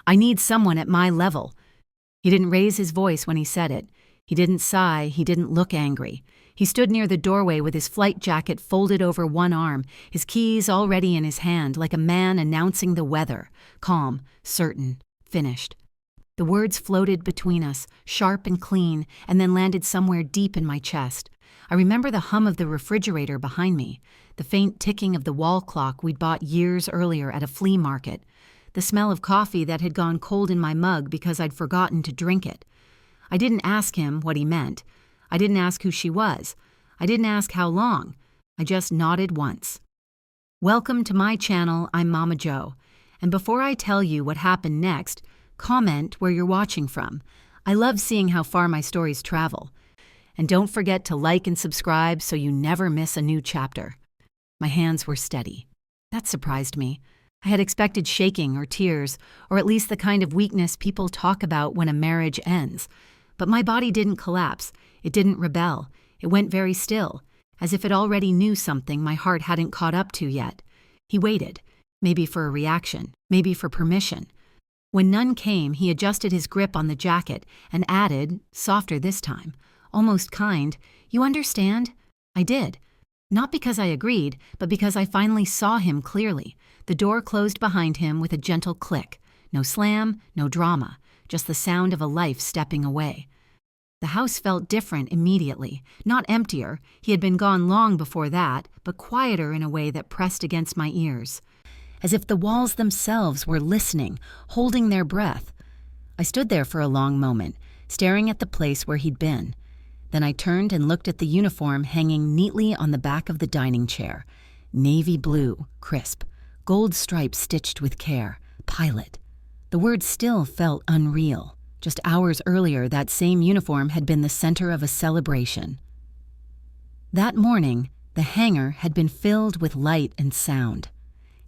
I need someone at my level." He didn't raise his voice when he said it. He didn't sigh, he didn't look angry. He stood near the doorway with his flight jacket folded over one arm, his keys already in his hand, like a man announcing the weather. Calm, certain, finished. The words floated between us, sharp and clean, and then landed somewhere deep in my chest. I remember the hum of the refrigerator behind me, the faint ticking of the wall clock we'd bought years earlier at a flea market, the smell of coffee that had gone cold in my mug because I'd forgotten to drink it. I didn't ask him what he meant. I didn't ask who she was. I didn't ask how long. I just nodded once. Welcome to my channel, I'm Mama Jo. And before I tell you what happened next, comment where you're watching from. I love seeing how far my stories travel. And don't forget to like and subscribe so you never miss a new chapter. My hands were steady. That surprised me. I had expected shaking or tears, or at least the kind of weakness people talk about when a marriage ends. But my body didn't collapse. It didn't rebel. It went very still, as if it already knew something my heart hadn't caught up to yet. He waited, maybe for a reaction, maybe for permission. When none came, he adjusted his grip on the jacket and added, softer this time, almost kind, "You understand?" I did. Not because I agreed, but because I finally saw him clearly. The door closed behind him with a gentle click. No slam, no drama, just the sound of a life stepping away. The house felt different immediately, not emptier. He had been gone long before that, but quieter in a way that pressed against my ears. As if the walls themselves were listening, holding their breath. I stood there for a long moment, staring at the place where he'd been. Then I turned and looked at the uniform hanging neatly on the back of the dining chair. Navy blue, crisp, gold stripes stitched with care, pilot. The word still felt unreal. Just hours earlier, that same uniform had been the center of a celebration. That morning, the hangar had been filled with light and sound.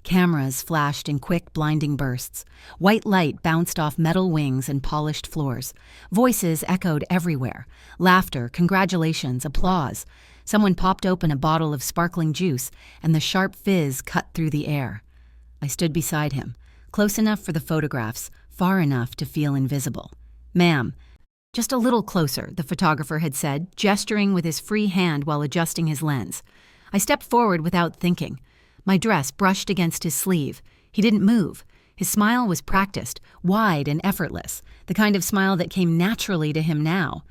Cameras flashed in quick, blinding bursts. White light bounced off metal wings and polished floors. Voices echoed everywhere. Laughter, congratulations, applause. Someone popped open a bottle of sparkling juice, and the sharp fizz cut through the air. I stood beside him, close enough for the photographs, far enough to feel invisible. "Ma'am." "Just a little closer," the photographer had said, gesturing with his free hand while adjusting his lens. I stepped forward without thinking. My dress brushed against his sleeve. He didn't move. His smile was practiced, wide and effortless, the kind of smile that came naturally to him now,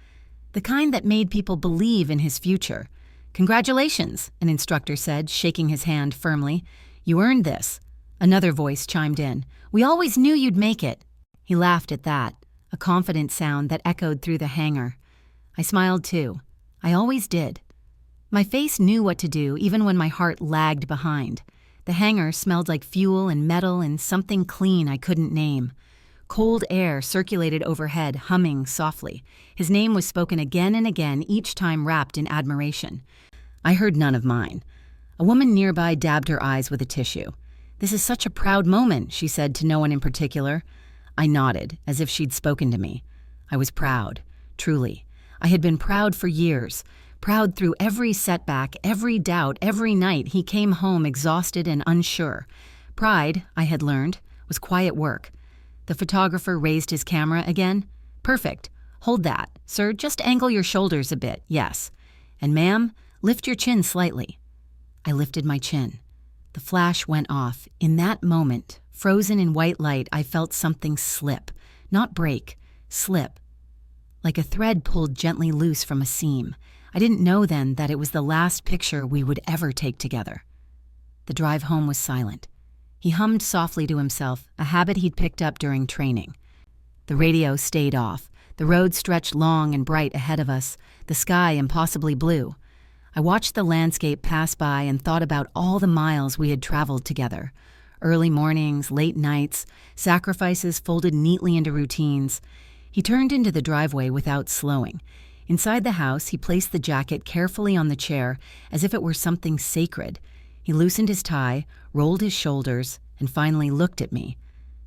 the kind that made people believe in his future. "Congratulations," an instructor said, shaking his hand firmly. "You earned this." Another voice chimed in. "We always knew you'd make it." He laughed at that, a confident sound that echoed through the hangar. I smiled too. I always did. My face knew what to do even when my heart lagged behind. The hangar smelled like fuel and metal and something clean I couldn't name. Cold air circulated overhead, humming softly. His name was spoken again and again, each time wrapped in admiration. I heard none of mine. A woman nearby dabbed her eyes with a tissue. "This is such a proud moment," she said to no one in particular. I nodded, as if she'd spoken to me. I was proud, truly. I had been proud for years, proud through every setback, every doubt, every night he came home exhausted and unsure. Pride, I had learned, was quiet work. The photographer raised his camera again. "Perfect. Hold that. Sir, just angle your shoulders a bit, yes. And ma'am, lift your chin slightly." I lifted my chin. The flash went off. In that moment, frozen in white light, I felt something slip. Not break, slip. Like a thread pulled gently loose from a seam. I didn't know then that it was the last picture we would ever take together. The drive home was silent. He hummed softly to himself, a habit he'd picked up during training. The radio stayed off. The road stretched long and bright ahead of us, the sky impossibly blue. I watched the landscape pass by and thought about all the miles we had traveled together. Early mornings, late nights, sacrifices folded neatly into routines. He turned into the driveway without slowing. Inside the house, he placed the jacket carefully on the chair as if it were something sacred. He loosened his tie, rolled his shoulders, and finally looked at me.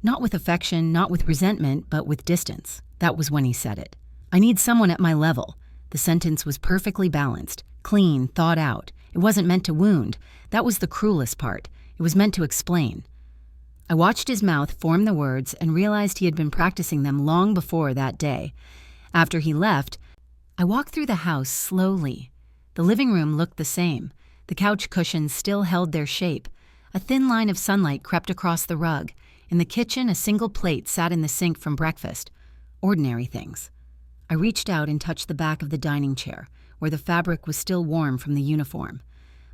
Not with affection, not with resentment, but with distance. That was when he said it. "I need someone at my level." The sentence was perfectly balanced, clean, thought out. It wasn't meant to wound. That was the cruelest part. It was meant to explain. I watched his mouth form the words and realized he had been practicing them long before that day. After he left, I walked through the house slowly. The living room looked the same. The couch cushions still held their shape. A thin line of sunlight crept across the rug. In the kitchen, a single plate sat in the sink from breakfast. Ordinary things. I reached out and touched the back of the dining chair, where the fabric was still warm from the uniform.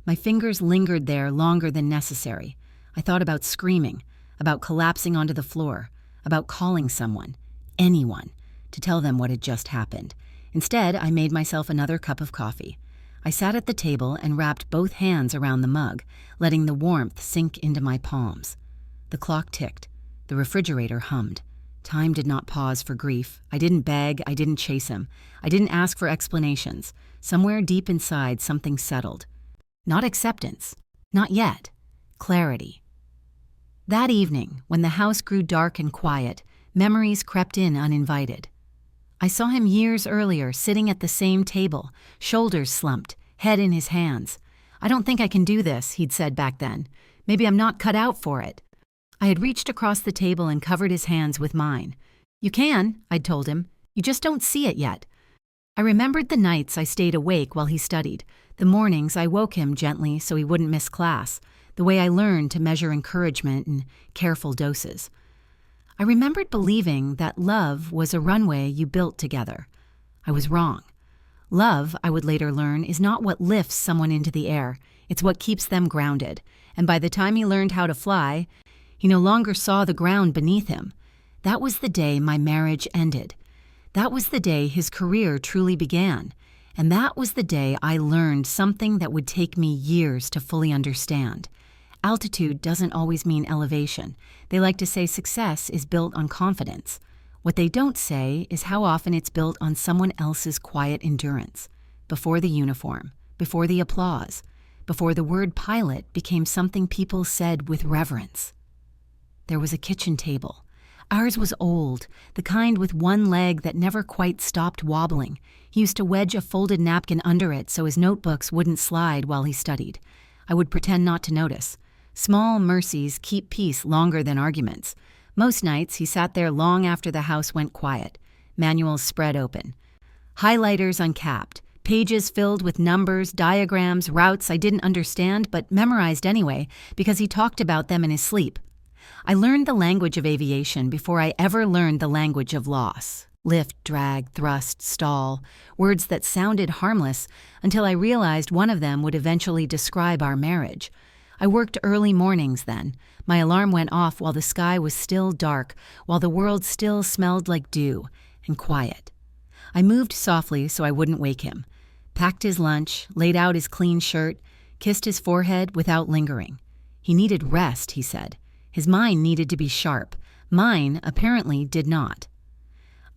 My fingers lingered there longer than necessary. I thought about screaming, about collapsing onto the floor, about calling someone, anyone, to tell them what had just happened. Instead, I made myself another cup of coffee. I sat at the table and wrapped both hands around the mug, letting the warmth sink into my palms. The clock ticked. The refrigerator hummed. Time did not pause for grief. I didn't beg. I didn't chase him. I didn't ask for explanations. Somewhere deep inside, something settled. Not acceptance. Not yet. Clarity. That evening, when the house grew dark and quiet, memories crept in uninvited. I saw him years earlier, sitting at the same table, shoulders slumped, head in his hands. "I don't think I can do this," he'd said back then. "Maybe I'm not cut out for it." I had reached across the table and covered his hands with mine. "You can," I'd told him. "You just don't see it yet." I remembered the nights I stayed awake while he studied, the mornings I woke him gently so he wouldn't miss class, the way I learned to measure encouragement in careful doses. I remembered believing that love was a runway you built together. I was wrong. Love, I would later learn, is not what lifts someone into the air. It's what keeps them grounded. And by the time he learned how to fly, he no longer saw the ground beneath him. That was the day my marriage ended. That was the day his career truly began. And that was the day I learned something that would take me years to fully understand. Altitude doesn't always mean elevation. They like to say success is built on confidence. What they don't say is how often it's built on someone else's quiet endurance. Before the uniform, before the applause, before the word pilot became something people said with reverence. There was a kitchen table. Ours was old, the kind with one leg that never quite stopped wobbling. He used to wedge a folded napkin under it so his notebooks wouldn't slide while he studied. I would pretend not to notice. Small mercies keep peace longer than arguments. Most nights he sat there long after the house went quiet, manuals spread open. Highlighters uncapped, pages filled with numbers, diagrams, routes I didn't understand but memorized anyway because he talked about them in his sleep. I learned the language of aviation before I ever learned the language of loss. Lift, drag, thrust, stall, words that sounded harmless until I realized one of them would eventually describe our marriage. I worked early mornings then. My alarm went off while the sky was still dark, while the world still smelled like dew and quiet. I moved softly so I wouldn't wake him, packed his lunch, laid out his clean shirt, kissed his forehead without lingering. He needed rest, he said. His mind needed to be sharp. Mine apparently did not.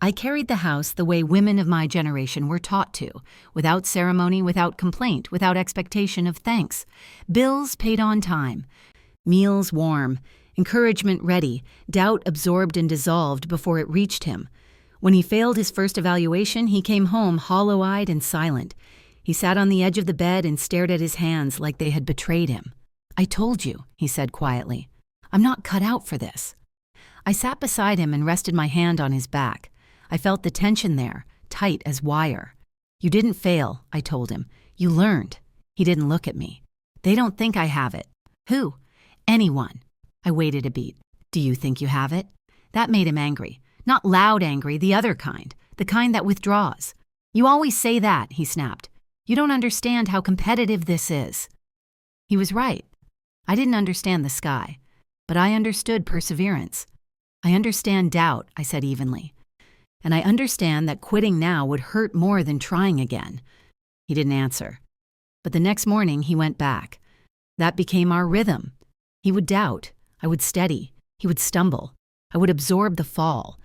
I carried the house the way women of my generation were taught to, without ceremony, without complaint, without expectation of thanks. Bills paid on time, meals warm, encouragement ready, doubt absorbed and dissolved before it reached him. When he failed his first evaluation, he came home hollow-eyed and silent. He sat on the edge of the bed and stared at his hands like they had betrayed him. "I told you," he said quietly. "I'm not cut out for this." I sat beside him and rested my hand on his back. I felt the tension there, tight as wire. "You didn't fail," I told him. "You learned." He didn't look at me. "They don't think I have it." "Who?" "Anyone." I waited a beat. "Do you think you have it?" That made him angry. Not loud angry, the other kind, the kind that withdraws. "You always say that," he snapped. "You don't understand how competitive this is." He was right. I didn't understand the sky, but I understood perseverance. "I understand doubt," I said evenly. "And I understand that quitting now would hurt more than trying again." He didn't answer. But the next morning he went back. That became our rhythm. He would doubt. I would steady. He would stumble. I would absorb the fall.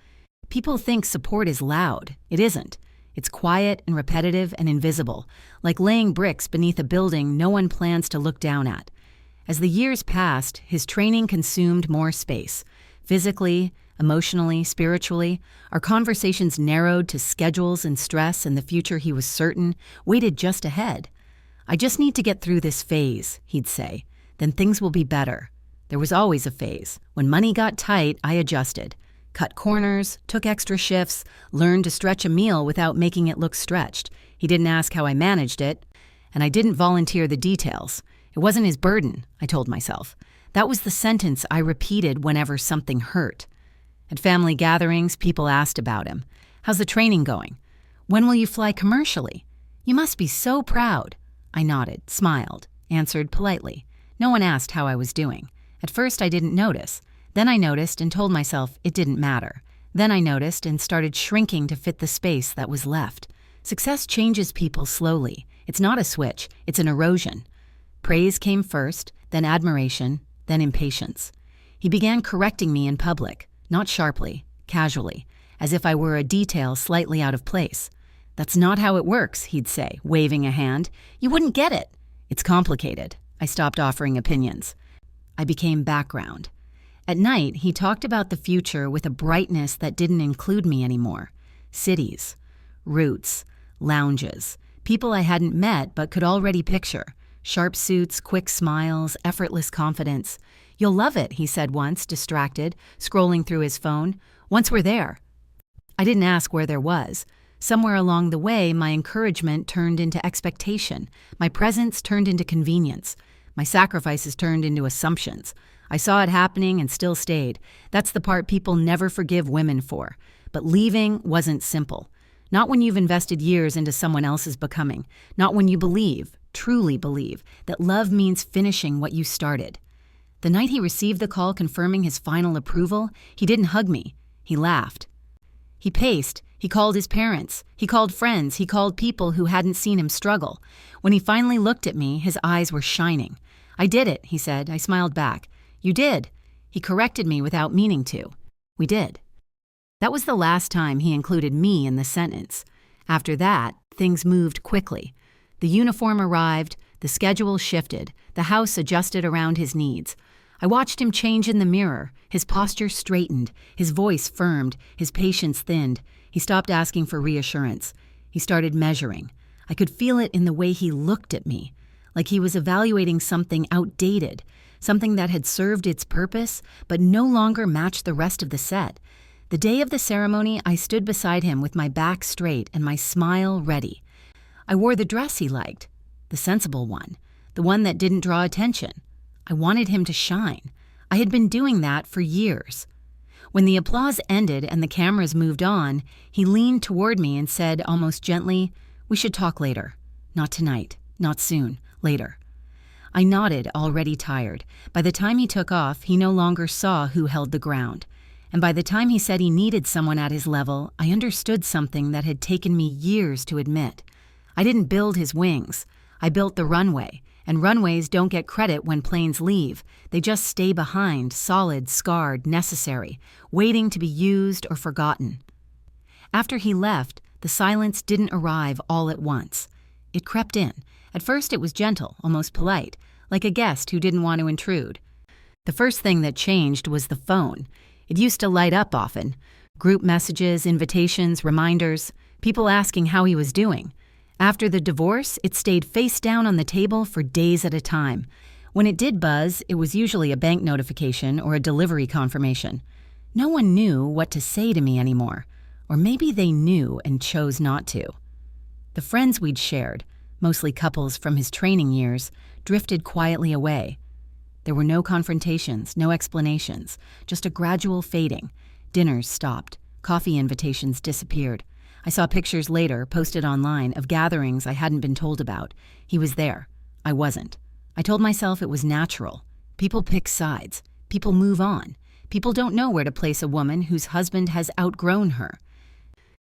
People think support is loud. It isn't. It's quiet and repetitive and invisible, like laying bricks beneath a building no one plans to look down at. As the years passed, his training consumed more space. Physically, emotionally, spiritually, our conversations narrowed to schedules and stress, and the future he was certain waited just ahead. "I just need to get through this phase," he'd say. "Then things will be better." There was always a phase. When money got tight, I adjusted. Cut corners, took extra shifts, learned to stretch a meal without making it look stretched. He didn't ask how I managed it, and I didn't volunteer the details. It wasn't his burden, I told myself. That was the sentence I repeated whenever something hurt. At family gatherings, people asked about him. How's the training going? When will you fly commercially? You must be so proud. I nodded, smiled, answered politely. No one asked how I was doing. At first, I didn't notice. Then I noticed and told myself it didn't matter. Then I noticed and started shrinking to fit the space that was left. Success changes people slowly. It's not a switch, it's an erosion. Praise came first, then admiration, then impatience. He began correcting me in public, not sharply, casually, as if I were a detail slightly out of place. That's not how it works, he'd say, waving a hand. You wouldn't get it. It's complicated. I stopped offering opinions. I became background. At night, he talked about the future with a brightness that didn't include me anymore. Cities, routes, lounges, people I hadn't met but could already picture. Sharp suits, quick smiles, effortless confidence. You'll love it, he said once, distracted, scrolling through his phone. Once we're there. I didn't ask where there was. Somewhere along the way, my encouragement turned into expectation. My presence turned into convenience. My sacrifices turned into assumptions. I saw it happening and still stayed. That's the part people never forgive women for. But leaving wasn't simple. Not when you've invested years into someone else's becoming. Not when you believe, truly believe, that love means finishing what you started. The night he received the call confirming his final approval, he didn't hug me. He laughed. He paced. He called his parents. He called friends. He called people who hadn't seen him struggle. When he finally looked at me, his eyes were shining. I did it, he said. I smiled back. You did. He corrected me without meaning to. We did. That was the last time he included me in the sentence. After that, things moved quickly. The uniform arrived, the schedule shifted, the house adjusted around his needs. I watched him change in the mirror. His posture straightened, his voice firmed, his patience thinned. He stopped asking for reassurance. He started measuring. I could feel it in the way he looked at me, like he was evaluating something outdated, something that had served its purpose but no longer matched the rest of the set. The day of the ceremony, I stood beside him with my back straight and my smile ready. I wore the dress he liked, the sensible one, the one that didn't draw attention. I wanted him to shine. I had been doing that for years. When the applause ended and the cameras moved on, he leaned toward me and said almost gently, "We should talk later. Not tonight, not soon, later." I nodded, already tired. By the time he took off, he no longer saw who held the ground. And by the time he said he needed someone at his level, I understood something that had taken me years to admit. I didn't build his wings. I built the runway. And runways don't get credit when planes leave. They just stay behind, solid, scarred, necessary, waiting to be used or forgotten. After he left, the silence didn't arrive all at once. It crept in. At first it was gentle, almost polite, like a guest who didn't want to intrude. The first thing that changed was the phone. It used to light up often. Group messages, invitations, reminders, people asking how he was doing. After the divorce, it stayed face down on the table for days at a time. When it did buzz, it was usually a bank notification or a delivery confirmation. No one knew what to say to me anymore. Or maybe they knew and chose not to. The friends we'd shared, mostly couples from his training years, drifted quietly away. There were no confrontations, no explanations, just a gradual fading. Dinners stopped. Coffee invitations disappeared. I saw pictures later, posted online, of gatherings I hadn't been told about. He was there. I wasn't. I told myself it was natural. People pick sides. People move on. People don't know where to place a woman whose husband has outgrown her.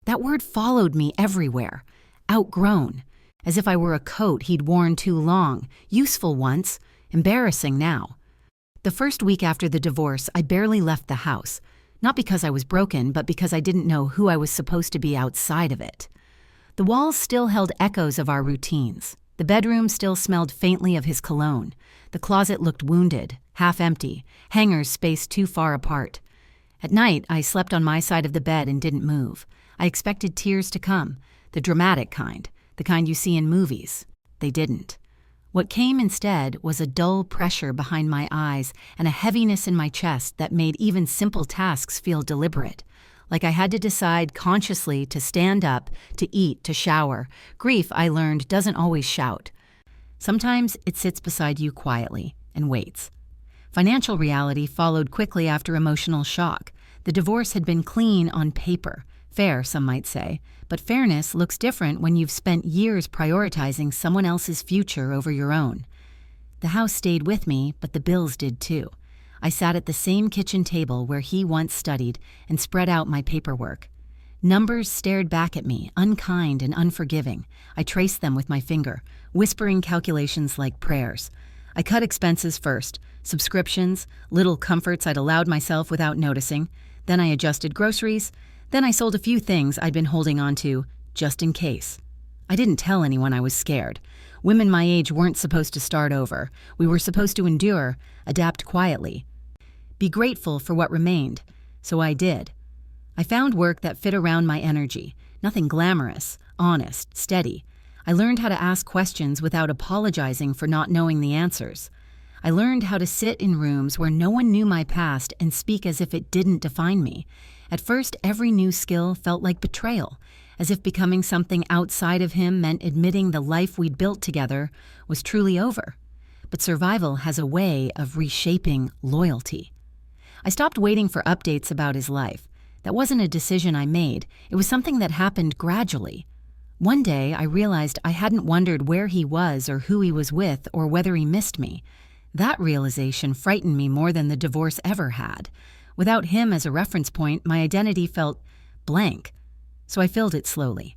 That word followed me everywhere. Outgrown. As if I were a coat he'd worn too long. Useful once. Embarrassing now. The first week after the divorce, I barely left the house. Not because I was broken, but because I didn't know who I was supposed to be outside of it. The walls still held echoes of our routines. The bedroom still smelled faintly of his cologne. The closet looked wounded, half empty, hangers spaced too far apart. At night, I slept on my side of the bed and didn't move. I expected tears to come, the dramatic kind, the kind you see in movies. They didn't. What came instead was a dull pressure behind my eyes and a heaviness in my chest that made even simple tasks feel deliberate. Like I had to decide consciously to stand up, to eat, to shower. Grief, I learned, doesn't always shout. Sometimes it sits beside you quietly and waits. Financial reality followed quickly after emotional shock. The divorce had been clean on paper. Fair, some might say. But fairness looks different when you've spent years prioritizing someone else's future over your own. The house stayed with me, but the bills did too. I sat at the same kitchen table where he once studied and spread out my paperwork. Numbers stared back at me, unkind and unforgiving. I traced them with my finger, whispering calculations like prayers. I cut expenses first, subscriptions, little comforts I'd allowed myself without noticing. Then I adjusted groceries. Then I sold a few things I'd been holding on to, just in case. I didn't tell anyone I was scared. Women my age weren't supposed to start over. We were supposed to endure, adapt quietly. Be grateful for what remained. So I did. I found work that fit around my energy. Nothing glamorous, honest, steady. I learned how to ask questions without apologizing for not knowing the answers. I learned how to sit in rooms where no one knew my past and speak as if it didn't define me. At first, every new skill felt like betrayal, as if becoming something outside of him meant admitting the life we'd built together was truly over. But survival has a way of reshaping loyalty. I stopped waiting for updates about his life. That wasn't a decision I made. It was something that happened gradually. One day, I realized I hadn't wondered where he was or who he was with or whether he missed me. That realization frightened me more than the divorce ever had. Without him as a reference point, my identity felt blank. So I filled it slowly.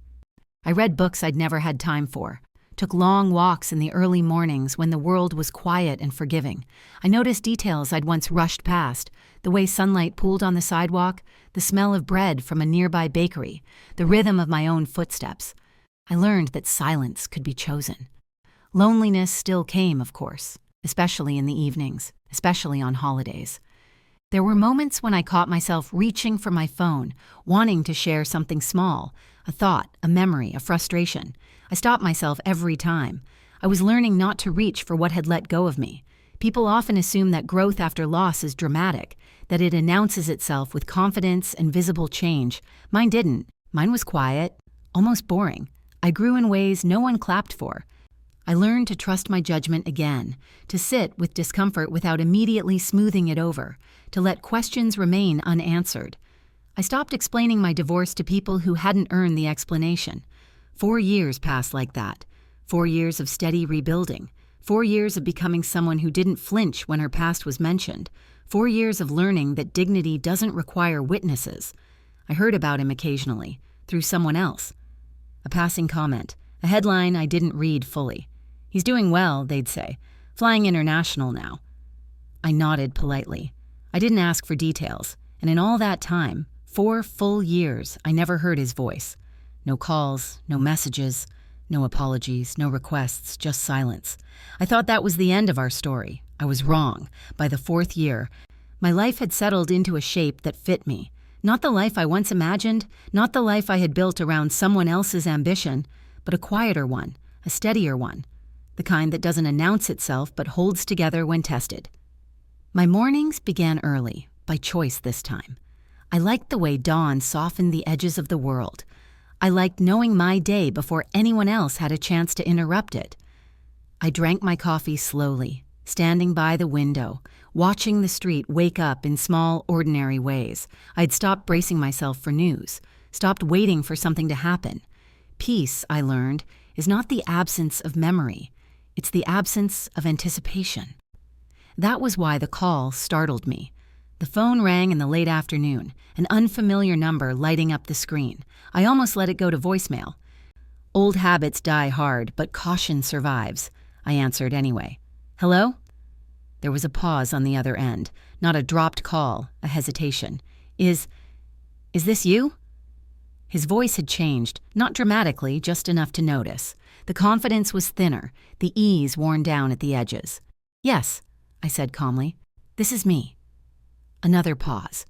I read books I'd never had time for. Took long walks in the early mornings when the world was quiet and forgiving. I noticed details I'd once rushed past. The way sunlight pooled on the sidewalk, the smell of bread from a nearby bakery, the rhythm of my own footsteps. I learned that silence could be chosen. Loneliness still came, of course, especially in the evenings, especially on holidays. There were moments when I caught myself reaching for my phone, wanting to share something small, a thought, a memory, a frustration. I stopped myself every time. I was learning not to reach for what had let go of me. People often assume that growth after loss is dramatic, that it announces itself with confidence and visible change. Mine didn't. Mine was quiet, almost boring. I grew in ways no one clapped for. I learned to trust my judgment again, to sit with discomfort without immediately smoothing it over, to let questions remain unanswered. I stopped explaining my divorce to people who hadn't earned the explanation. 4 years passed like that. 4 years of steady rebuilding. 4 years of becoming someone who didn't flinch when her past was mentioned. 4 years of learning that dignity doesn't require witnesses. I heard about him occasionally, through someone else. A passing comment, a headline I didn't read fully. He's doing well, they'd say. Flying international now. I nodded politely. I didn't ask for details, and in all that time, 4 full years, I never heard his voice. No calls, no messages, no apologies, no requests, just silence. I thought that was the end of our story. I was wrong. By the 4th year, my life had settled into a shape that fit me. Not the life I once imagined, not the life I had built around someone else's ambition, but a quieter one, a steadier one. The kind that doesn't announce itself but holds together when tested. My mornings began early, by choice this time. I liked the way dawn softened the edges of the world. I liked knowing my day before anyone else had a chance to interrupt it. I drank my coffee slowly, standing by the window, watching the street wake up in small, ordinary ways. I'd stopped bracing myself for news, stopped waiting for something to happen. Peace, I learned, is not the absence of memory. It's the absence of anticipation. That was why the call startled me. The phone rang in the late afternoon, an unfamiliar number lighting up the screen. I almost let it go to voicemail. Old habits die hard, but caution survives. I answered anyway. Hello? There was a pause on the other end, not a dropped call, a hesitation. Is this you? His voice had changed, not dramatically, just enough to notice. The confidence was thinner, the ease worn down at the edges. Yes, I said calmly. This is me. Another pause.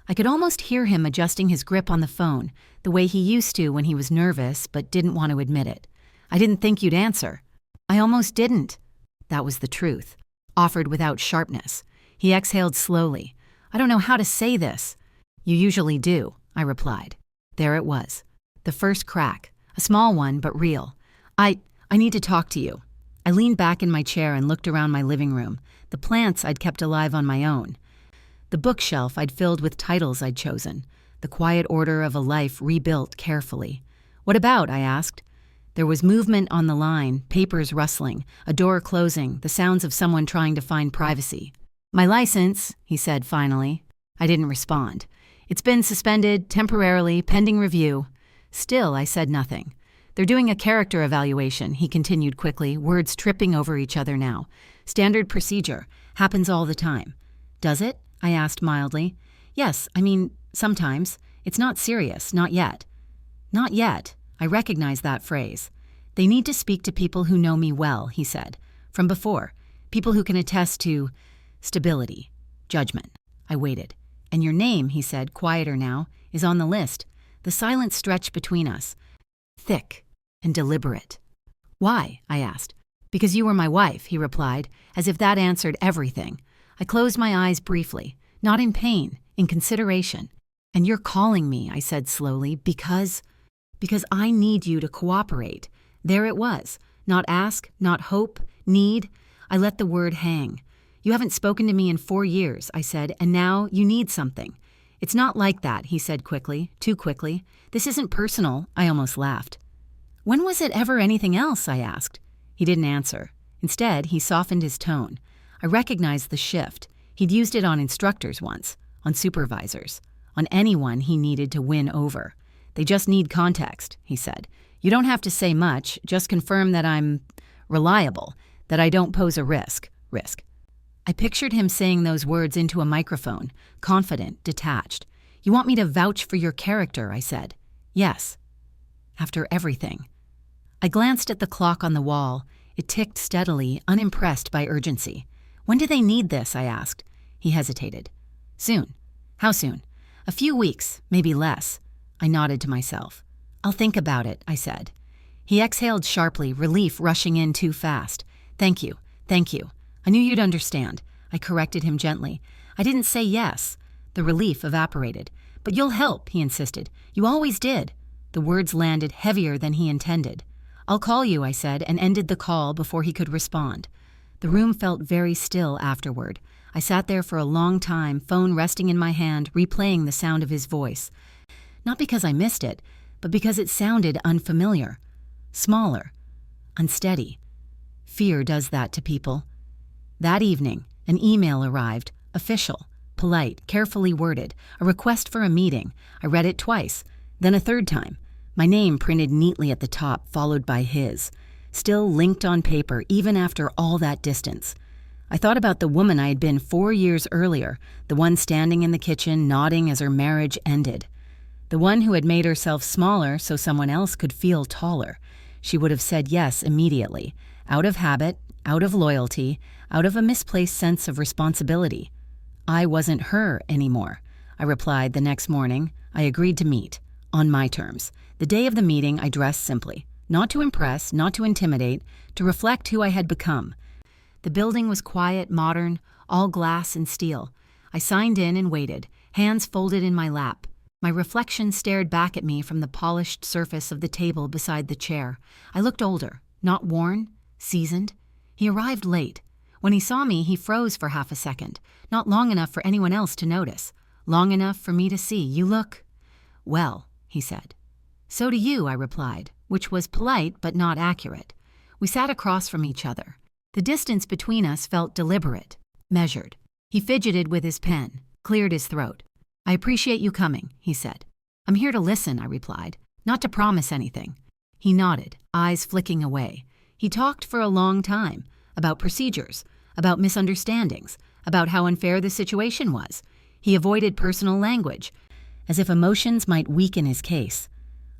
I could almost hear him adjusting his grip on the phone, the way he used to when he was nervous but didn't want to admit it. I didn't think you'd answer. I almost didn't, That was the truth, offered without sharpness. He exhaled slowly. I don't know how to say this. You usually do, I replied. There it was. The first crack. A small one, but real. I need to talk to you. I leaned back in my chair and looked around my living room, the plants I'd kept alive on my own, the bookshelf I'd filled with titles I'd chosen, the quiet order of a life rebuilt carefully. What about? I asked. There was movement on the line, papers rustling, a door closing, the sounds of someone trying to find privacy. My license, he said finally. I didn't respond. It's been suspended, temporarily, pending review. Still, I said nothing. They're doing a character evaluation, he continued quickly, words tripping over each other now. Standard procedure. Happens all the time. Does it? I asked mildly. Yes, I mean, sometimes. It's not serious, not yet. Not yet. I recognize that phrase. They need to speak to people who know me well, he said. From before. People who can attest to stability, judgment. I waited. And your name, he said, quieter now, is on the list. The silence stretched between us. Thick and deliberate. Why? I asked. Because you were my wife, he replied, as if that answered everything. I closed my eyes briefly, not in pain, in consideration. And you're calling me, I said slowly, because I need you to cooperate. There it was. Not ask, not hope, need. I let the word hang. You haven't spoken to me in 4 years, I said, and now you need something. It's not like that, he said quickly, too quickly. This isn't personal, I almost laughed. When was it ever anything else, I asked. He didn't answer. Instead, he softened his tone. I recognized the shift. He'd used it on instructors once, on supervisors, on anyone he needed to win over. They just need context, he said. You don't have to say much, just confirm that I'm reliable, that I don't pose a risk. I pictured him saying those words into a microphone, confident, detached. You want me to vouch for your character, I said. Yes. After everything. I glanced at the clock on the wall. It ticked steadily, unimpressed by urgency. When do they need this? I asked. He hesitated. Soon. How soon? A few weeks, maybe less. I nodded to myself. I'll think about it, I said. He exhaled sharply, relief rushing in too fast. Thank you. I knew you'd understand. I corrected him gently. I didn't say yes. The relief evaporated. But you'll help, he insisted. You always did. The words landed heavier than he intended. I'll call you, I said, and ended the call before he could respond. The room felt very still afterward. I sat there for a long time, phone resting in my hand, replaying the sound of his voice. Not because I missed it, but because it sounded unfamiliar. Smaller. Unsteady. Fear does that to people. That evening, an email arrived, official, polite, carefully worded, a request for a meeting. I read it twice, then a third time. My name printed neatly at the top, followed by his. Still linked on paper, even after all that distance. I thought about the woman I had been 4 years earlier, the one standing in the kitchen, nodding as her marriage ended. The one who had made herself smaller so someone else could feel taller. She would have said yes immediately, out of habit, out of loyalty, out of a misplaced sense of responsibility. I wasn't her anymore. I replied the next morning. I agreed to meet, on my terms. The day of the meeting, I dressed simply. Not to impress, not to intimidate, to reflect who I had become. The building was quiet, modern, all glass and steel. I signed in and waited, hands folded in my lap. My reflection stared back at me from the polished surface of the table beside the chair. I looked older, not worn, seasoned. He arrived late. When he saw me, he froze for half a second, not long enough for anyone else to notice, long enough for me to see. You look well, he said. So do you, I replied, which was polite but not accurate. We sat across from each other. The distance between us felt deliberate, measured. He fidgeted with his pen, cleared his throat. I appreciate you coming, he said. I'm here to listen, I replied, not to promise anything. He nodded, eyes flicking away. He talked for a long time, about procedures, about misunderstandings, about how unfair the situation was. He avoided personal language, as if emotions might weaken his case.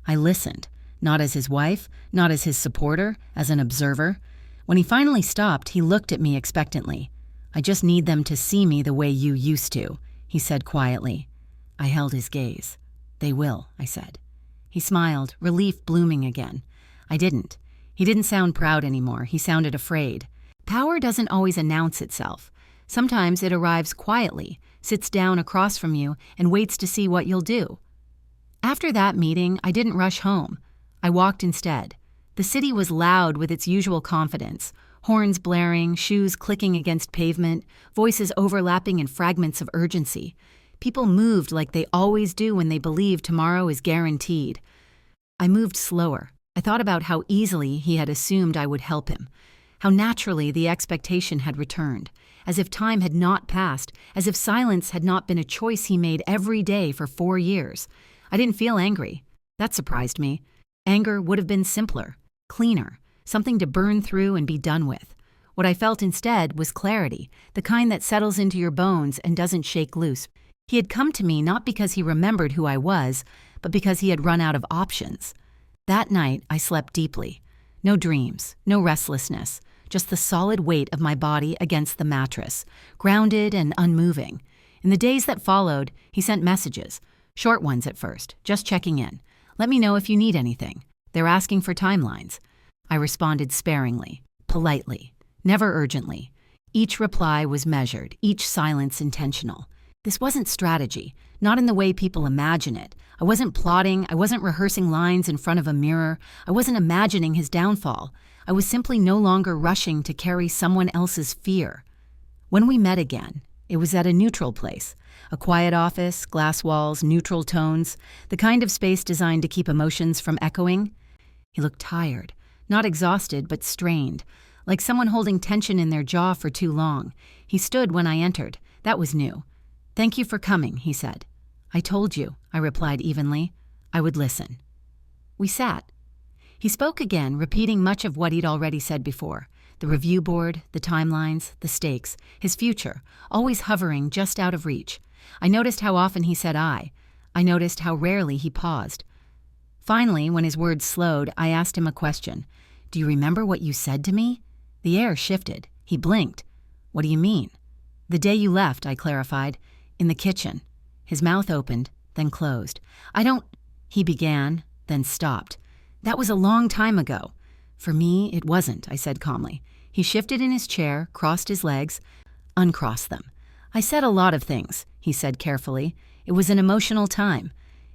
I listened, not as his wife, not as his supporter, as an observer. When he finally stopped, he looked at me expectantly. I just need them to see me the way you used to, he said quietly. I held his gaze. They will, I said. He smiled, relief blooming again. I didn't. He didn't sound proud anymore. He sounded afraid. Power doesn't always announce itself. Sometimes it arrives quietly, sits down across from you, and waits to see what you'll do. After that meeting, I didn't rush home. I walked instead. The city was loud with its usual confidence, horns blaring, shoes clicking against pavement, voices overlapping in fragments of urgency. People moved like they always do when they believe tomorrow is guaranteed. I moved slower. I thought about how easily he had assumed I would help him, how naturally the expectation had returned, as if time had not passed, as if silence had not been a choice he made every day for 4 years. I didn't feel angry. That surprised me. Anger would have been simpler, cleaner, something to burn through and be done with. What I felt instead was clarity, the kind that settles into your bones and doesn't shake loose. He had come to me not because he remembered who I was, but because he had run out of options. That night, I slept deeply. No dreams, no restlessness, just the solid weight of my body against the mattress, grounded and unmoving. In the days that followed, he sent messages, short ones at first, just checking in. Let me know if you need anything. They're asking for timelines. I responded sparingly, politely, never urgently. Each reply was measured, each silence intentional. This wasn't strategy, not in the way people imagine it. I wasn't plotting, I wasn't rehearsing lines in front of a mirror, I wasn't imagining his downfall. I was simply no longer rushing to carry someone else's fear. When we met again, it was at a neutral place. A quiet office, glass walls, neutral tones, the kind of space designed to keep emotions from echoing. He looked tired, not exhausted, but strained, like someone holding tension in their jaw for too long. He stood when I entered. That was new. "Thank you for coming," he said. "I told you," I replied evenly. "I would listen." We sat. He spoke again, repeating much of what he'd already said before. The review board, the timelines, the stakes, his future, always hovering just out of reach. I noticed how often he said I. I noticed how rarely he paused. Finally, when his words slowed, I asked him a question. "Do you remember what you said to me?" The air shifted. He blinked. "What do you mean?" "The day you left," I clarified. "In the kitchen." His mouth opened, then closed. He began, then stopped. "That was a long time ago." "For me, it wasn't," I said calmly. He shifted in his chair, crossed his legs, uncrossed them. "I said a lot of things," he said carefully. "It was an emotional time."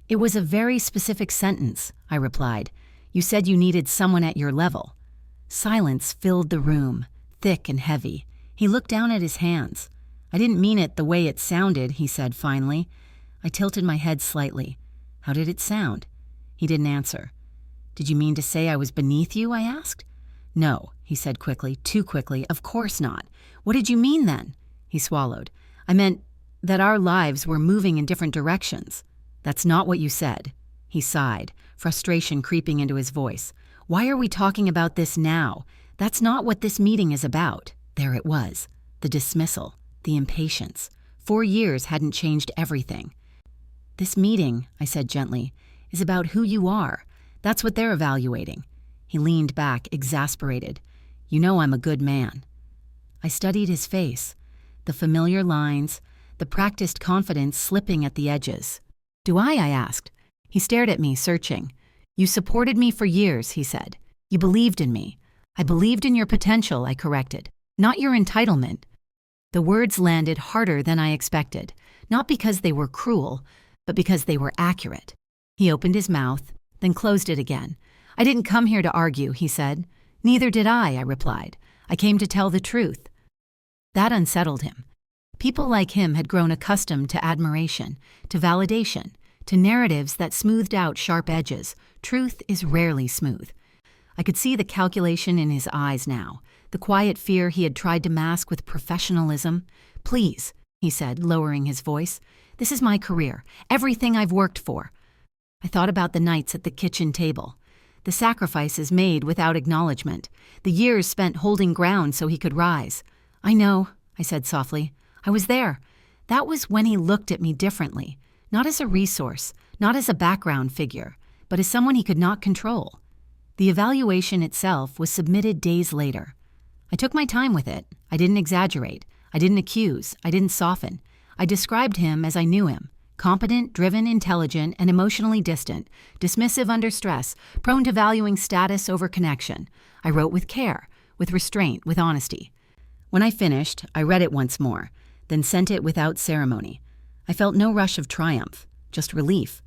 "It was a very specific sentence," I replied. "You said you needed someone at your level." Silence filled the room, thick and heavy. He looked down at his hands. "I didn't mean it the way it sounded," he said finally. I tilted my head slightly. "How did it sound?" He didn't answer. "Did you mean to say I was beneath you?" I asked. "No," he said quickly, too quickly. "Of course not. What did you mean then?" He swallowed. "I meant that our lives were moving in different directions." "That's not what you said." He sighed, frustration creeping into his voice. "Why are we talking about this now? That's not what this meeting is about." There it was, the dismissal, the impatience. 4 years hadn't changed everything. "This meeting," I said gently, "is about who you are. That's what they're evaluating." He leaned back, exasperated. "You know I'm a good man." I studied his face, the familiar lines, the practiced confidence slipping at the edges. "Do I asked. He stared at me, searching. "You supported me for years," he said. "You believed in me." "I believed in your potential," I corrected. "Not your entitlement." The words landed harder than I expected, not because they were cruel, but because they were accurate. He opened his mouth, then closed it again. "I didn't come here to argue," he said. "Neither did I replied. "I came to tell the truth." That unsettled him. People like him had grown accustomed to admiration, to validation, to narratives that smoothed out sharp edges. Truth is rarely smooth. I could see the calculation in his eyes now, the quiet fear he had tried to mask with professionalism. "Please," he said, lowering his voice. "This is my career, everything I've worked for." I thought about the nights at the kitchen table, the sacrifices made without acknowledgement, the years spent holding ground so he could rise. "I know," I said softly. "I was there." That was when he looked at me differently, not as a resource, not as a background figure, but as someone he could not control. The evaluation itself was submitted days later. I took my time with it. I didn't exaggerate. I didn't accuse. I didn't soften. I described him as I knew him. Competent, driven, intelligent, and emotionally distant, dismissive under stress, prone to valuing status over connection. I wrote with care, with restraint, with honesty. When I finished, I read it once more, then sent it without ceremony. I felt no rush of triumph, just relief.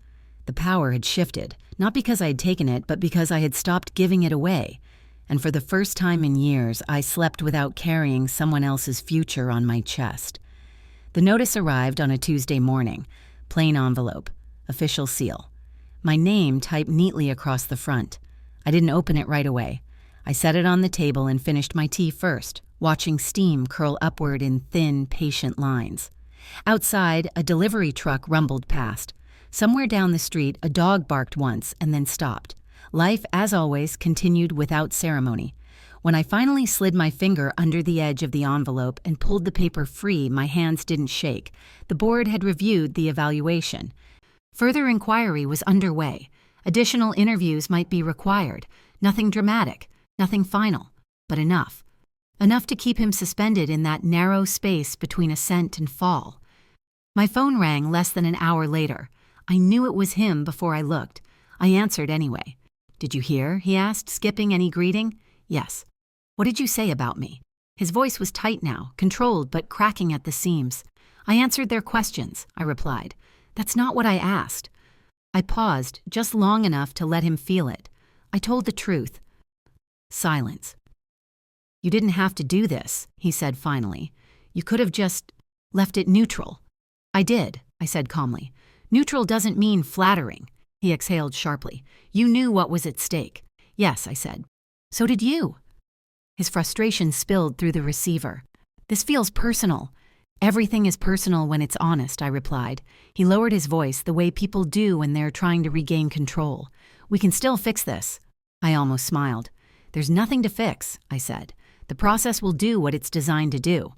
The power had shifted, not because I had taken it, but because I had stopped giving it away. And for the first time in years, I slept without carrying someone else's future on my chest. The notice arrived on a Tuesday morning. Plain envelope, official seal. My name typed neatly across the front. I didn't open it right away. I set it on the table and finished my tea first, watching steam curl upward in thin, patient lines. Outside, a delivery truck rumbled past. Somewhere down the street, a dog barked once and then stopped. Life, as always, continued without ceremony. When I finally slid my finger under the edge of the envelope and pulled the paper free, my hands didn't shake. The board had reviewed the evaluation. Further inquiry was underway. Additional interviews might be required. Nothing dramatic, nothing final, but enough. Enough to keep him suspended in that narrow space between ascent and fall. My phone rang less than an hour later. I knew it was him before I looked. I answered anyway. "Did you hear?" he asked, skipping any greeting. "Yes." "What did you say about me?" His voice was tight now, controlled but cracking at the seams. "I answered their questions," I replied. "That's not what I asked." I paused, just long enough to let him feel it. I told the truth. Silence. "You didn't have to do this," he said finally. "You could have just left it neutral." "I did," I said calmly. "Neutral doesn't mean flattering." He exhaled sharply. "You knew what was at stake." "Yes," I said. "So did you." His frustration spilled through the receiver. "This feels personal." "Everything is personal when it's honest," I replied. He lowered his voice the way people do when they're trying to regain control. "We can still fix this." I almost smiled. "There's nothing to fix," I said. "The process will do what it's designed to do."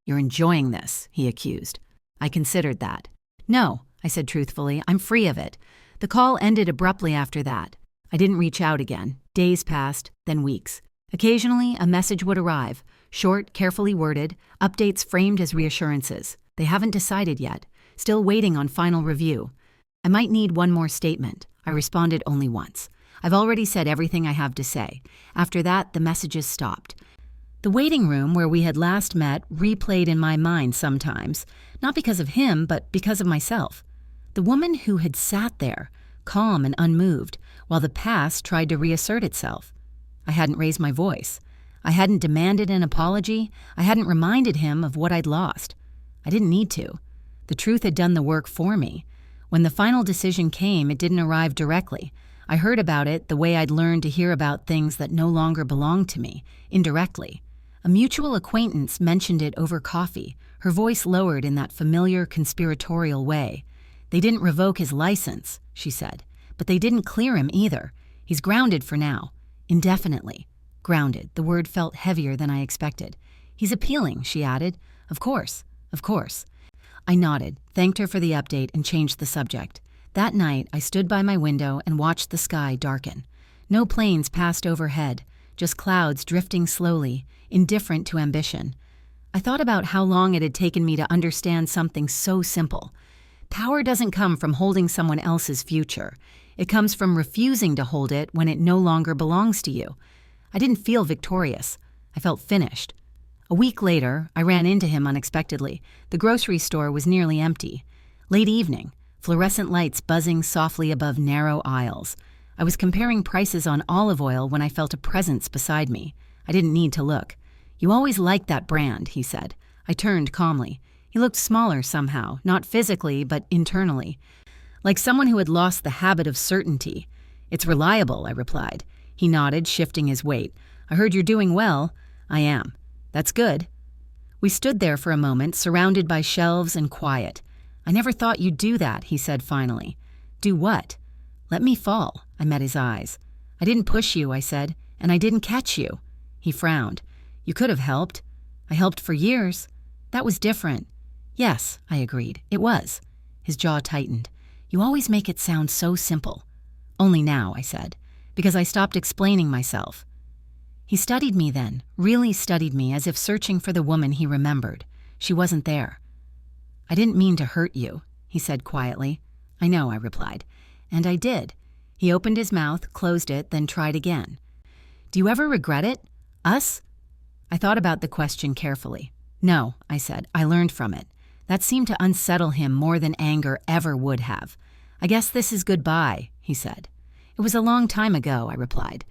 "You're enjoying this," he accused. I considered that. "No," I said truthfully, "I'm free of it." The call ended abruptly after that. I didn't reach out again. Days passed, then weeks. Occasionally, a message would arrive, short, carefully worded, updates framed as reassurances. They haven't decided yet, still waiting on final review. "I might need one more statement." I responded only once. "I've already said everything I have to say." After that, the messages stopped. The waiting room where we had last met replayed in my mind sometimes, not because of him, but because of myself. The woman who had sat there, calm and unmoved, while the past tried to reassert itself. I hadn't raised my voice. I hadn't demanded an apology. I hadn't reminded him of what I'd lost. I didn't need to. The truth had done the work for me. When the final decision came, it didn't arrive directly. I heard about it the way I'd learned to hear about things that no longer belonged to me, indirectly. A mutual acquaintance mentioned it over coffee, her voice lowered in that familiar conspiratorial way. "They didn't revoke his license," she said, "but they didn't clear him either. He's grounded for now. Indefinitely." Grounded, the word felt heavier than I expected. "He's appealing," she added. Of course. I nodded, thanked her for the update, and changed the subject. That night, I stood by my window and watched the sky darken. No planes passed overhead, just clouds drifting slowly, indifferent to ambition. I thought about how long it had taken me to understand something so simple. Power doesn't come from holding someone else's future. It comes from refusing to hold it when it no longer belongs to you. I didn't feel victorious. I felt finished. A week later, I ran into him unexpectedly. The grocery store was nearly empty. Late evening, fluorescent lights buzzing softly above narrow aisles. I was comparing prices on olive oil when I felt a presence beside me. I didn't need to look. "You always liked that brand," he said. I turned calmly. He looked smaller somehow, not physically, but internally. Like someone who had lost the habit of certainty. "It's reliable," I replied. He nodded, shifting his weight. "I heard you're doing well." "I am." "That's good." We stood there for a moment, surrounded by shelves and quiet. "I never thought you'd do that," he said finally. "Do what?" "Let me fall." I met his eyes. "I didn't push you," I said, "and I didn't catch you." He frowned. "You could have helped." "I helped for years." "That was different." "Yes," I agreed. "It was." His jaw tightened. "You always make it sound so simple." "Only now," I said, "because I stopped explaining myself." He studied me then, really studied me, as if searching for the woman he remembered. She wasn't there. "I didn't mean to hurt you," he said quietly. "I know," I replied. And I did. He opened his mouth, closed it, then tried again. "Do you ever regret it? Us?" I thought about the question carefully. No, I said, I learned from it. That seemed to unsettle him more than anger ever would have. I guess this is goodbye, he said. It was a long time ago, I replied.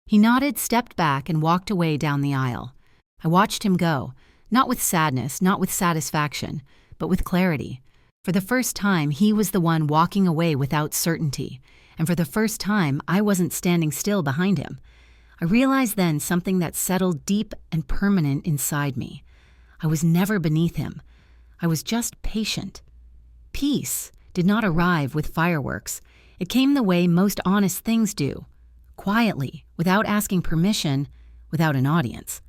He nodded, stepped back, and walked away down the aisle. I watched him go, not with sadness, not with satisfaction, but with clarity. For the first time, he was the one walking away without certainty, and for the first time, I wasn't standing still behind him. I realized then something that settled deep and permanent inside me. I was never beneath him. I was just patient. Peace did not arrive with fireworks. It came the way most honest things do, quietly, without asking permission, without an audience.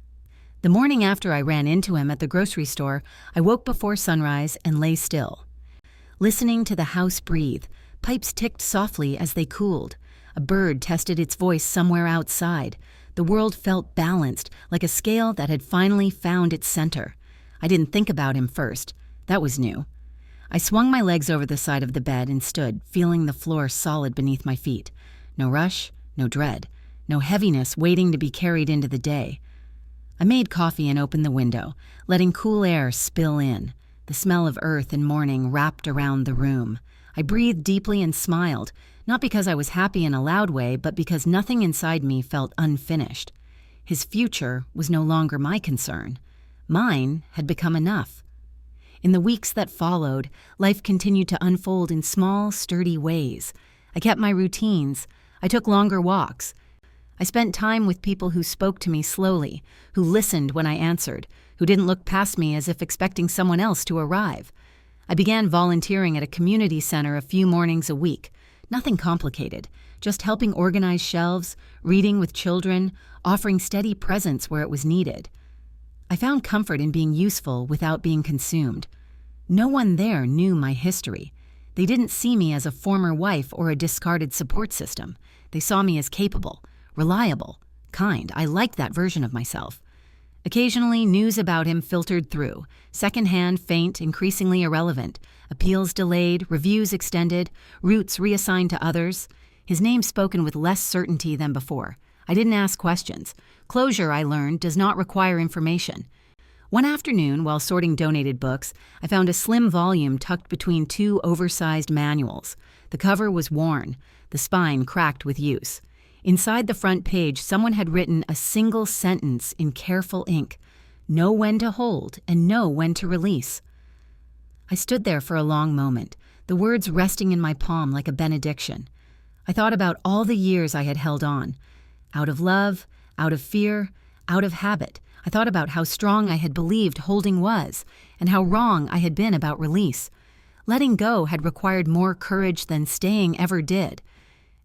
The morning after I ran into him at the grocery store, I woke before sunrise and lay still. Listening to the house breathe, pipes ticked softly as they cooled. A bird tested its voice somewhere outside. The world felt balanced, like a scale that had finally found its center. I didn't think about him first. That was new. I swung my legs over the side of the bed and stood, feeling the floor solid beneath my feet. No rush, no dread, no heaviness waiting to be carried into the day. I made coffee and opened the window, letting cool air spill in. The smell of earth and morning wrapped around the room. I breathed deeply and smiled, not because I was happy in a loud way, but because nothing inside me felt unfinished. His future was no longer my concern. Mine had become enough. In the weeks that followed, life continued to unfold in small, sturdy ways. I kept my routines. I took longer walks. I spent time with people who spoke to me slowly, who listened when I answered, who didn't look past me as if expecting someone else to arrive. I began volunteering at a community center a few mornings a week. Nothing complicated, just helping organize shelves, reading with children, offering steady presence where it was needed. I found comfort in being useful without being consumed. No one there knew my history. They didn't see me as a former wife or a discarded support system. They saw me as capable, reliable, kind. I liked that version of myself. Occasionally, news about him filtered through. Secondhand, faint, increasingly irrelevant. Appeals delayed, reviews extended, routes reassigned to others. His name spoken with less certainty than before. I didn't ask questions. Closure, I learned, does not require information. One afternoon, while sorting donated books, I found a slim volume tucked between two oversized manuals. The cover was worn, the spine cracked with use. Inside the front page, someone had written a single sentence in careful ink: know when to hold and know when to release. I stood there for a long moment, the words resting in my palm like a benediction. I thought about all the years I had held on. Out of love, out of fear, out of habit. I thought about how strong I had believed holding was, and how wrong I had been about release. Letting go had required more courage than staying ever did.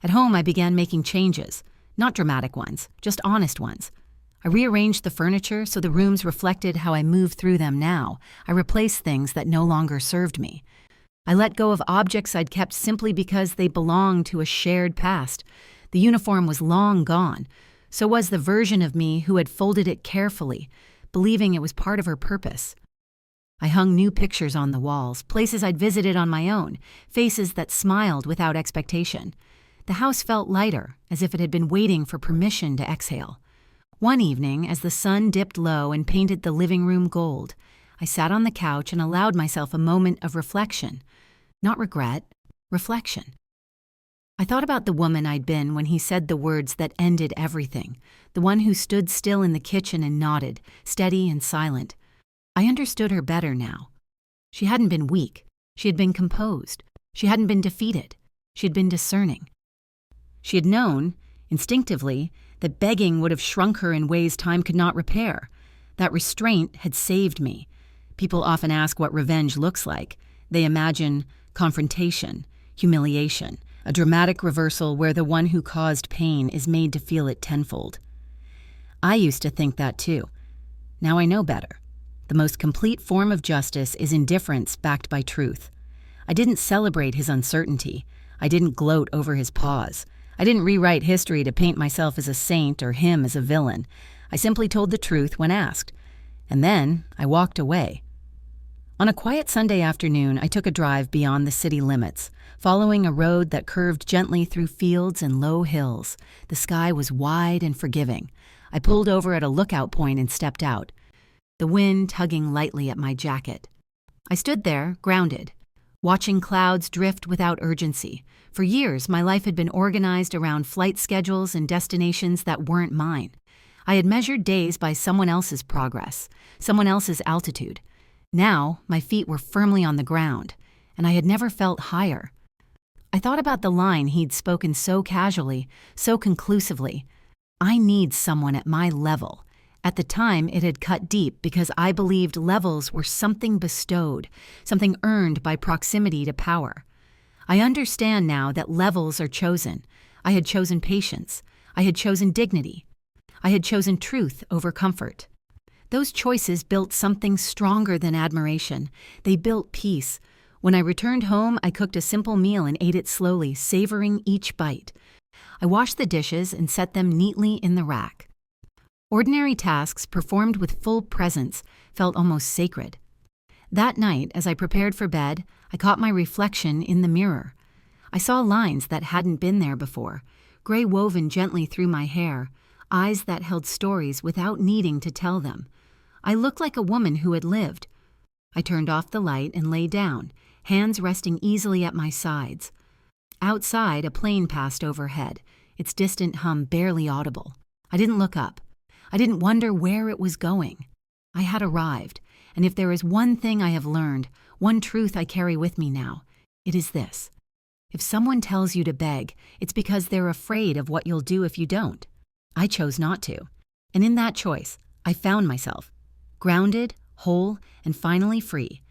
At home, I began making changes, not dramatic ones, just honest ones. I rearranged the furniture so the rooms reflected how I moved through them now. I replaced things that no longer served me. I let go of objects I'd kept simply because they belonged to a shared past. The uniform was long gone. So was the version of me who had folded it carefully, believing it was part of her purpose. I hung new pictures on the walls, places I'd visited on my own, faces that smiled without expectation. The house felt lighter, as if it had been waiting for permission to exhale. One evening, as the sun dipped low and painted the living room gold, I sat on the couch and allowed myself a moment of reflection. Not regret, reflection. I thought about the woman I'd been when he said the words that ended everything, the one who stood still in the kitchen and nodded, steady and silent. I understood her better now. She hadn't been weak. She had been composed. She hadn't been defeated. She had been discerning. She had known, instinctively, that begging would have shrunk her in ways time could not repair. That restraint had saved me. People often ask what revenge looks like. They imagine confrontation, humiliation, a dramatic reversal where the one who caused pain is made to feel it tenfold. I used to think that too. Now I know better. The most complete form of justice is indifference backed by truth. I didn't celebrate his uncertainty. I didn't gloat over his pause. I didn't rewrite history to paint myself as a saint or him as a villain. I simply told the truth when asked. And then I walked away. On a quiet Sunday afternoon, I took a drive beyond the city limits, following a road that curved gently through fields and low hills. The sky was wide and forgiving. I pulled over at a lookout point and stepped out, the wind tugging lightly at my jacket. I stood there, grounded, watching clouds drift without urgency. For years, my life had been organized around flight schedules and destinations that weren't mine. I had measured days by someone else's progress, someone else's altitude. Now, my feet were firmly on the ground, and I had never felt higher. I thought about the line he'd spoken so casually, so conclusively. I need someone at my level. At the time, it had cut deep because I believed levels were something bestowed, something earned by proximity to power. I understand now that levels are chosen. I had chosen patience. I had chosen dignity. I had chosen truth over comfort. Those choices built something stronger than admiration. They built peace. When I returned home, I cooked a simple meal and ate it slowly, savoring each bite. I washed the dishes and set them neatly in the rack. Ordinary tasks performed with full presence felt almost sacred. That night, as I prepared for bed, I caught my reflection in the mirror. I saw lines that hadn't been there before, gray woven gently through my hair, eyes that held stories without needing to tell them. I looked like a woman who had lived. I turned off the light and lay down, hands resting easily at my sides. Outside, a plane passed overhead, its distant hum barely audible. I didn't look up. I didn't wonder where it was going. I had arrived, and if there is one thing I have learned, one truth I carry with me now, it is this. If someone tells you to beg, it's because they're afraid of what you'll do if you don't. I chose not to, and in that choice, I found myself, grounded, whole, and finally free.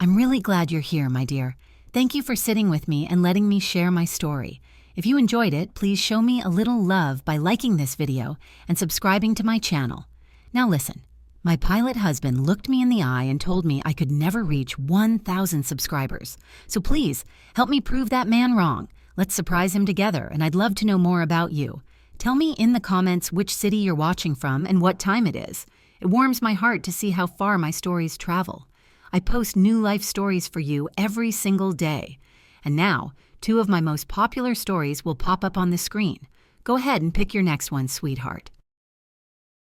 I'm really glad you're here, my dear. Thank you for sitting with me and letting me share my story. If you enjoyed it, please show me a little love by liking this video and subscribing to my channel. Now listen, my pilot husband looked me in the eye and told me I could never reach 1,000 subscribers. So please, help me prove that man wrong. Let's surprise him together, and I'd love to know more about you. Tell me in the comments which city you're watching from and what time it is. It warms my heart to see how far my stories travel. I post new life stories for you every single day. And now, 2 of my most popular stories will pop up on the screen. Go ahead and pick your next one, sweetheart.